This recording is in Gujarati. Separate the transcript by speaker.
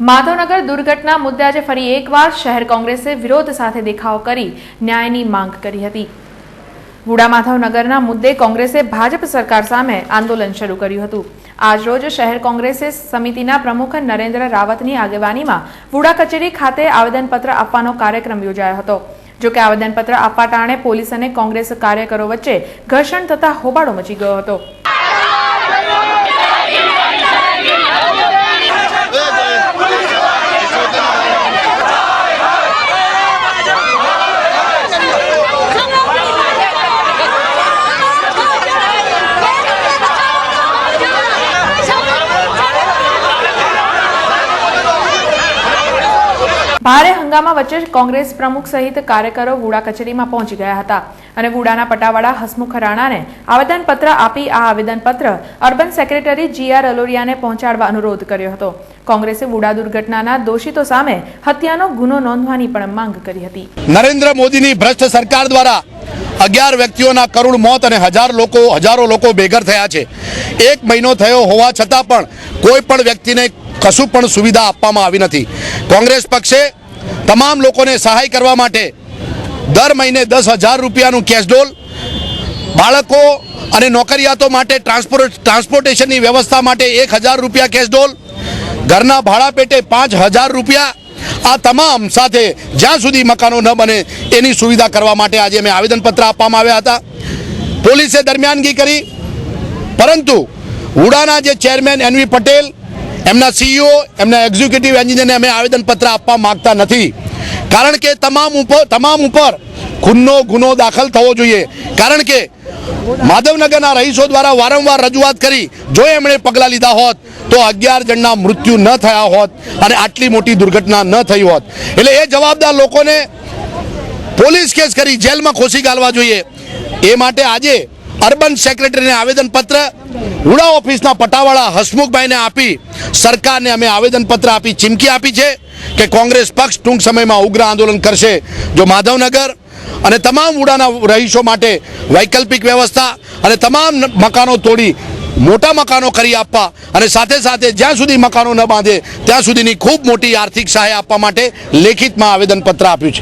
Speaker 1: માધવનગર દુર્ઘટના મુદ્દે આજે ફરી એકવાર શહેર કોંગ્રેસે વિરોધ સાથે દેખાવ કરી ન્યાયની માંગ કરી હતી। વુડા માધવનગરના મુદ્દે કોંગ્રેસે ભાજપ સરકાર સામે આંદોલન શરૂ કર્યું હતું। આજરોજ શહેર કોંગ્રેસે સમિતિના પ્રમુખ નરેન્દ્ર રાવતની આગેવાનીમાં વુડા કચેરી ખાતે આવેદનપત્ર આપવાનો કાર્યક્રમ યોજાયો હતો। જો કે આવેદનપત્ર આપવા ટાણે પોલીસ અને કોંગ્રેસ કાર્યકરો વચ્ચે ઘર્ષણ થતા હોબાળો મચી ગયો હતો। ભારે હંગામા વચ્ચે કોંગ્રેસ પ્રમુખ સહિત કાર્યકરો વુડા કચેરીમાં પહોંચી ગયા હતા અને વુડાના પટાવાળા હસમુખ રાણાને આવેદનપત્ર આપી આ આવેદનપત્ર અર્બન સેક્રેટરી જીઆર અલોરિયાને પહોંચાડવા અનુરોધ કર્યો હતો। કોંગ્રેસે વુડા દુર્ઘટનાના દોષિતો સામે હત્યાનો ગુનો નોંધવાની પણ માંગ કરી હતી।
Speaker 2: નરેન્દ્ર મોદીની ભ્રષ્ટ સરકાર દ્વારા 11 વ્યક્તિઓના કરુણ મોત અને હજારો લોકો બેઘર થયા છે। 1 મહિનો થયો હોવા છતાં પણ કોઈ પણ વ્યક્તિને કશું પણ સુવિધા આપવામાં આવી નથી। કોંગ્રેસ પક્ષે તમામ લોકોને સહાય કરવા માટે દર મહિને 10,000 રૂપિયાનું કેશ ડોલ, બાળકો અને નોકરિયાતો માટે ટ્રાન્સપોર્ટેશનની વ્યવસ્થા માટે 1,000 રૂપિયા કેશ ડોલ, ઘરના ભાડા પેટે 5,000 રૂપિયા, આ તમામ સાથે જ્યાં સુધી મકાનો ન બને એની સુવિધા કરવા માટે આજે અમે આવેદનપત્ર આપવામાં આવ્યા હતા। પોલીસે દરમિયાનગી કરી, પરંતુ વુડાના જે ચેરમેન એનવી પટેલ, એમના સીઈઓ, એમના એક્ઝિક્યુટિવ એન્જિનિયરને અમે આવેદનપત્ર આપવા માંગતા નથી, કારણ કે તમામ ઉપર ખૂનનો ગુનો દાખલ થવો જોઈએ। કારણ કે માધવનગરના રહીશો દ્વારા વારંવાર રજૂઆત કરી, જો એમણે પગલાં લીધા હોત તો 11 જણના મૃત્યુ ન થયા હોત અને આટલી મોટી દુર્ઘટના ન થઈ હોત। એટલે એ જવાબદાર લોકોને પોલીસ કેસ કરી જેલમાં ખોસી ગાળવા જોઈએ। એ માટે આજે અર્બન સેક્રેટરીને આવેદનપત્ર વુડા ઓફિસના પટાવાળા હસમુખભાઈને આપી સરકારને અમે આવેદનપત્ર આપી ચીમકી આપી છે કે કોંગ્રેસ પક્ષ ટૂંક સમયમાં ઉગ્ર આંદોલન કરશે। જો માધવનગર અને તમામ વુડાના રહીશો માટે વૈકલ્પિક વ્યવસ્થા અને તમામ મકાનો તોડી મોટા મકાનો કરી આપવા અને સાથે સાથે જ્યાં સુધી મકાનો ન બાંધે ત્યાં સુધીની ખૂબ મોટી આર્થિક સહાય આપવા માટે લેખિતમાં આવેદનપત્ર આપ્યું છે।